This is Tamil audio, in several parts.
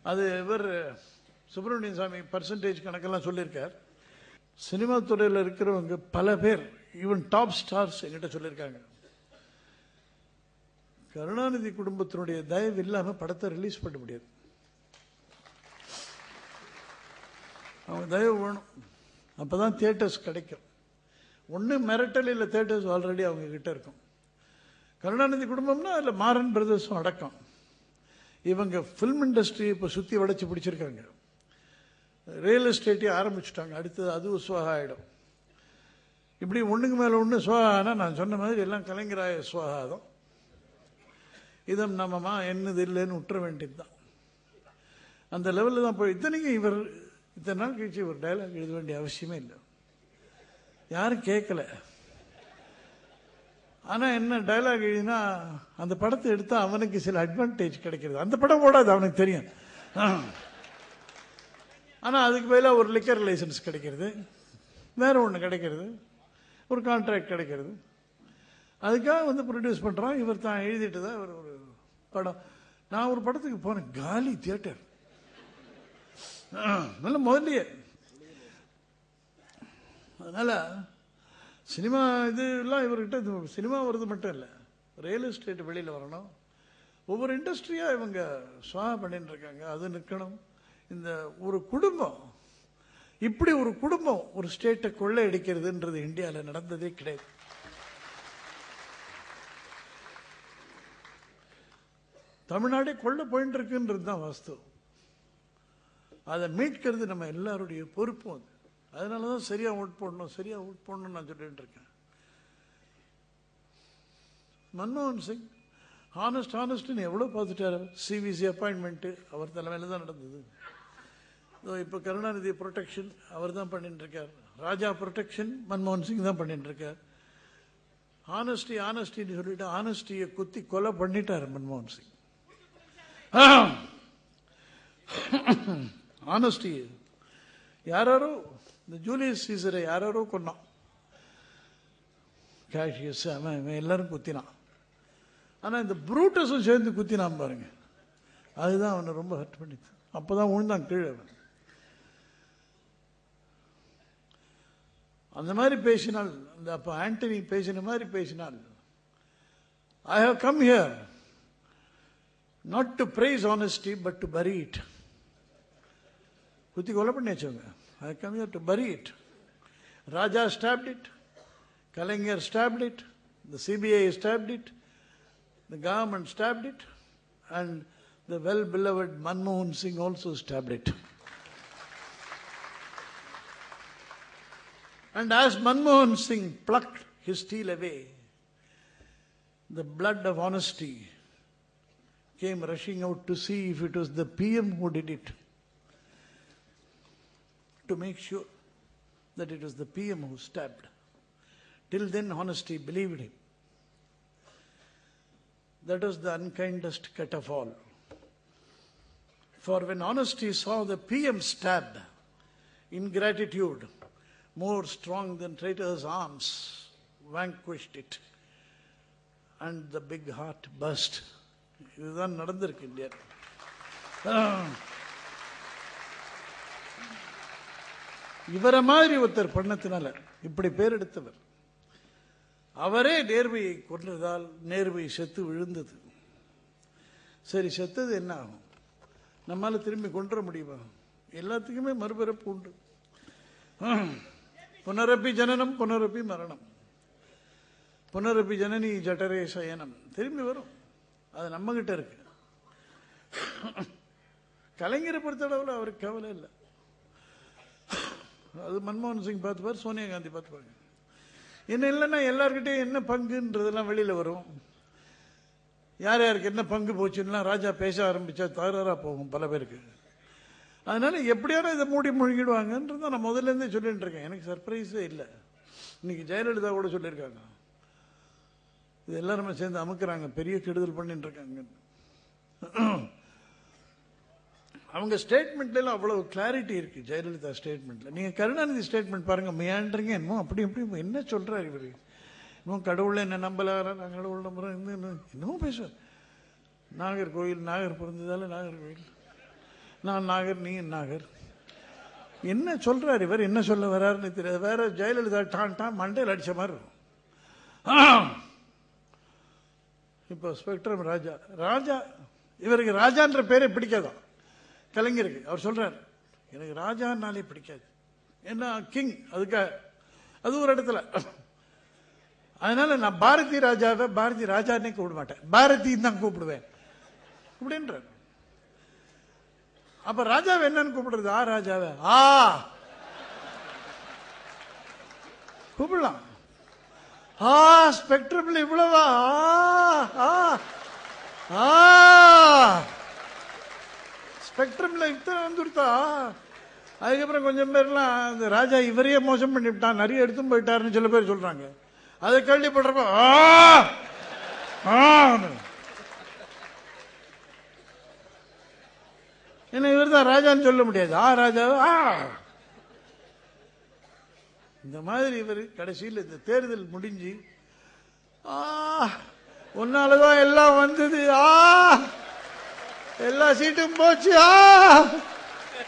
அது இவர் சுப்பிரமணியன் சாமி பர்சன்டேஜ் கணக்கெல்லாம் சொல்லியிருக்கார். சினிமா துறையில் இருக்கிறவங்க பல பேர், ஈவன் டாப் ஸ்டார்ஸ் என்கிட்ட சொல்லியிருக்காங்க, கருணாநிதி குடும்பத்தினுடைய தயவு இல்லாமல் படத்தை ரிலீஸ் பண்ண முடியாது. அவங்க தயவு வேணும், அப்போதான் தியேட்டர்ஸ் கிடைக்கும். ஒன்று மிரட்டல், இல்லை தியேட்டர்ஸ் ஆல்ரெடி அவங்க கிட்ட இருக்கும். கருணாநிதி குடும்பம்னா அதில் மாறன் பிரதர்ஸும் அடக்கம். இவங்க ஃபில்ம் இண்டஸ்ட்ரி இப்போ சுற்றி வளைச்சி பிடிச்சிருக்காங்க. ரியல் எஸ்டேட்டையும் ஆரம்பிச்சுட்டாங்க. அடுத்தது அதுவும் சுவாகா ஆகிடும். இப்படி ஒன்றுக்கு மேலே ஒன்று சுவாகானா நான் சொன்ன மாதிரி எல்லாம் கலைஞராய சுவாகாதம். இதம் நம்மமா என்னது இல்லைன்னு விட்டுற வேண்டியது தான். அந்த லெவலில் தான் போய் இத்தனைக்கும் இவர் இத்தனை நாள் கழிச்சு இவர் டைலாக் எழுத வேண்டிய அவசியமே இல்லை. யாரும் கேட்கல. ஆனால் என்ன டைலாக் எழுதினா அந்த படத்தை எடுத்தால் அவனுக்கு சில அட்வான்டேஜ் கிடைக்கிறது. அந்த படம் ஓடாது, அவனுக்கு தெரியும். ஆனால் அதுக்கு பதிலாக ஒரு லிக்கர் லைசன்ஸ் கிடைக்கிறது, வேற ஒன்று கிடைக்கிறது, ஒரு கான்ட்ராக்ட் கிடைக்கிறது. அதுக்காக வந்து ப்ரொடியூஸ் பண்ணுறான். இவர் தான் எழுதிட்டு தான் இவர் ஒரு படம். நான் ஒரு படத்துக்கு போனேன், காலி தியேட்டர், நல்ல முதல்லையே. அதனால் சினிமா இதெல்லாம் இவர்கிட்ட சினிமா வருது மட்டும் இல்லை, ரியல் எஸ்டேட் வெளியில் வரணும். ஒவ்வொரு இண்டஸ்ட்ரியாக இவங்க சுவாக பண்ணிட்டு இருக்காங்க. அது நிற்கணும். இந்த ஒரு குடும்பம், இப்படி ஒரு குடும்பம் ஒரு ஸ்டேட்டை கொள்ளை அடிக்கிறதுன்றது இந்தியாவில் நடந்ததே கிடையாது. தமிழ்நாடே கொள்ள போயிட்டு இருக்குன்றது தான் வாஸ்தவம். அதை மீட்கிறது நம்ம எல்லாருடைய பொறுப்பும். அதனால தான் சரியாக ஓட் போடணும், சரியாக ஓட் போடணும்னு நான் சொல்லிட்டு இருக்கேன். மன்மோகன் சிங் ஹானஸ்ட்னு எவ்வளோ பார்த்துட்டாரு. சிவிசி அப்பாயின்மெண்ட்டு அவர் தலைமையில் தான் நடந்தது. இப்போ கருணாநிதி ப்ரொடெக்ஷன் அவர் தான் பண்ணிட்டு இருக்கார். ராஜா ப்ரொடெக்ஷன் மன்மோகன் சிங் தான் பண்ணிட்டு இருக்கார். ஆனஸ்டின்னு சொல்லிட்டு ஆனஸ்டியை குத்தி கொலை பண்ணிட்டார் மன்மோகன் சிங். ஆனஸ்டி யாரோ இந்த ஜூலியஸ் சீசரை யாரோ கொன்னான். கேஷியஸ் அவன் எல்லாரும் குத்தினான். ஆனால் இந்த ப்ரூட்டஸும் சேர்ந்து குத்தினான் பாருங்க, அதுதான் அவனை ரொம்ப ஹர்ட் பண்ணிது. அப்போதான் விழுந்தான் கீழே. அந்த மாதிரி பேசினால், அந்த அப்போ ஆண்டனி பேசின மாதிரி பேசினால், I have come here not to praise honesty but to bury it. குத்தி கொலை பண்ணி வச்சவங்க. I have come here to bury it. Raja stabbed it, Kalaignar stabbed it, the CBI stabbed it, the government stabbed it, and the well-beloved Manmohan Singh also stabbed it. And as Manmohan Singh plucked his steel away, the blood of honesty came rushing out to see if it was the PM who did it, to make sure that it was the PM who stabbed. Till then, honesty believed him. That was the unkindest cut of all. For when honesty saw the PM stab, ingratitude, more strong than traitor's arms, vanquished it, and the big heart burst. இதுதான் நடந்திருக்கு இந்தியா. இவரை மாதிரி ஒருத்தர் பண்ணத்தினால இப்படி பேர் எடுத்தவர். அவரே நேர்மையை கொன்றதால் நேர்மை செத்து விழுந்தது. சரி, செத்தது என்ன ஆகும்? நம்மால திரும்பி கொன்ற முடியுமா? எல்லாத்துக்குமே மறுபிறப்பு உண்டு. புனரப்பி ஜனனம் புனரப்பி மரணம், புனரப்பி ஜனனி ஜட்டரே சயனம். திரும்பி வரும். அது நம்ம கிட்ட இருக்கு. கலைஞரை பொறுத்தளவில் அவருக்கு கவலை இல்லை. அது மன்மோகன் சிங் பார்த்துப்பார், சோனியா காந்தி பார்த்துப்பாங்க. என்ன இல்லைன்னா எல்லார்கிட்டையும் என்ன பங்குன்றதெல்லாம் வெளியில் வரும். யார் யாருக்கு என்ன பங்கு போச்சுன்னா ராஜா பேச ஆரம்பித்தா தகராறாக போகும் பல பேருக்கு. அதனால எப்படியாரும் இதை மூடி முழுகிடுவாங்கன்றத நான் முதல்லேருந்தே சொல்லிட்டு இருக்கேன். எனக்கு சர்ப்ரைஸே இல்லை. இன்னைக்கு ஜெயலலிதா கூட சொல்லியிருக்காங்க, இது எல்லாருமே சேர்ந்து அமுக்குறாங்க, பெரிய கெடுதல் பண்ணிட்டு இருக்காங்க. அவங்க ஸ்டேட்மெண்ட்ல அவ்வளவு கிளாரிட்டி இருக்கு. ஜெயலலிதா ஸ்டேட்மெண்ட்ல நீங்க கருணாநிதி ஸ்டேட்மெண்ட் பாருங்க, மியான்றீங்க என்னமோ அப்படி இப்படி என்ன சொல்றாரு இவரு, இன்னும் கடவுளை என்ன நம்பல, நான் கடவுள் நம்புறேன், இன்னும் பேசுவார். நாகர்கோவில், நாகர் பிறந்ததால நாகர்கோவில், நான் நாகர், நீ நாகர். என்ன சொல்றாரு இவர், என்ன சொல்ல வர்றாருன்னு தெரியாது. வேற ஜெயலலிதா டான் மண்டையில் அடிச்ச மாதிரி இருக்கும். இப்போ ஸ்பெக்ட்ரம் ராஜா இவருக்கு ராஜான்ற பேரே பிடிக்காதான் கலைஞருக்கு. அவர் சொல்றாரு எனக்கு ராஜான்னாலே பிடிக்காது, என்ன கிங், அதுக்காக அது ஒரு இடத்துல. அதனால நான் பாரதி ராஜாவை பாரதி ராஜானே கூப்பிட மாட்டேன், பாரதின்னு தான் கூப்பிடுவேன் அப்படின்ற. அப்ப ராஜாவை என்னன்னு கூப்பிடுறது? ராஜாவை கூப்பிடலாம். ஸ்பெக்ட்ரம்ல இவ்வளவா? ஸ்பெக்ட்ரம்ல இத்தனை வந்துருத்தா? அதுக்கப்புறம் கொஞ்சம் பேர்லாம் இந்த ராஜா இவரையே மோசம் பண்ணிவிட்டான், நிறைய எடுத்தும் போயிட்டாருன்னு சில பேர் சொல்றாங்க. அதை கேள்விப்படுறப்ப என்ன இவர் தான் ராஜான்னு சொல்ல முடியாது. ராஜா இந்த மாதிரி இவர் கடைசியில் இந்த தேர்தல் முடிஞ்சு உன்னாலதான் எல்லாம் வந்தது, எல்லா சீட்டும் போச்சு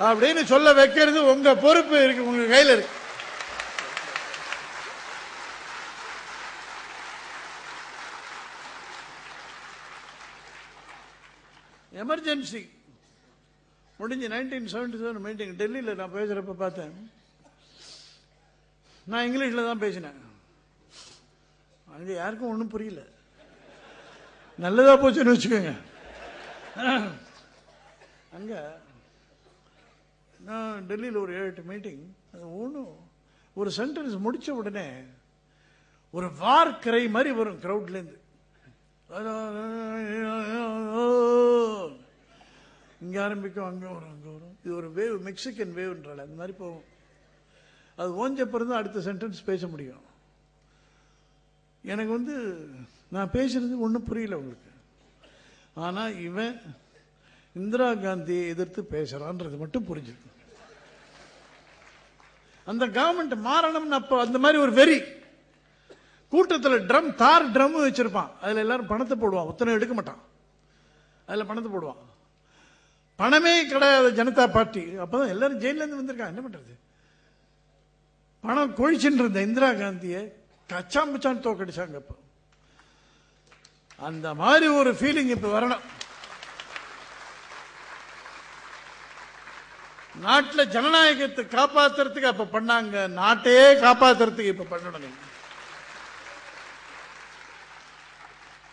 அப்படின்னு சொல்ல வைக்கிறது உங்க பொறுப்பு இருக்கு, உங்க கையில இருக்கு. எமர்ஜென்சி முடிஞ்சு 1977 மீட்டிங் டெல்லியில் நான் பேசுறப்ப பார்த்தேன். நான் இங்கிலீஷ்ல தான் பேசினேன். அங்க யாருக்கும் ஒன்றும் புரியல. நல்லதா போச்சுன்னு வச்சுக்கோங்க. அங்க நான் டெல்லியில் ஒரு 7-8 மீட்டிங், ஒன்றும் ஒரு சென்டென்ஸ் முடிச்ச உடனே ஒரு வார்க்கரை மாதிரி வரும் கிரௌட்லேருந்து. இங்க ஆரம்பிக்கும், அங்க வரும், அங்க வரும். இது ஒரு வேவ், மெக்சிகன் வேவ்ன்றால அந்த மாதிரி போகும். அது ஓஞ்சப்பறம் தான் அடுத்த சென்டென்ஸ் பேச முடியும். எனக்கு நான் பேசுறது ஒன்றும் புரியல உங்களுக்கு. ஆனா இவன் இந்திரா காந்தியை எதிர்த்து பேசுறான்றது மட்டும் புரிஞ்சுது. அந்த கவர்மெண்ட் மாறணும்னு அப்போ அந்த மாதிரி ஒரு வெறி. கூட்டத்தில் தார் ட்ரம் வச்சிருப்பான், அதுல எல்லாரும் பணத்தை போடுவான், ஒத்தனை எடுக்க மாட்டான், அதுல பணத்தை போடுவான். பணமே கிடையாது ஜனதா பார்ட்டி. அப்பதான் எல்லாரும் ஜெயில இருந்து வந்திருக்காங்க. என்ன பண்றது? பணம் கொழிச்சுட்டு இருந்த இந்திரா காந்தியை கச்சாம்பச்சான் தோக்கடிச்சாங்க. இப்ப அந்த மாதிரி ஒரு ஃபீலிங் இப்ப வரணும். நாட்டில் ஜனநாயகத்தை காப்பாத்துறதுக்கு அப்ப பண்ணாங்க, நாட்டையே காப்பாத்துறதுக்கு இப்ப பண்ணணும்.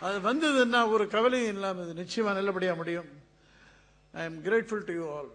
அது வந்ததுன்னா ஒரு கவலையும் இல்லாம நிச்சயமா நல்லபடியா முடியும். I am grateful to you all.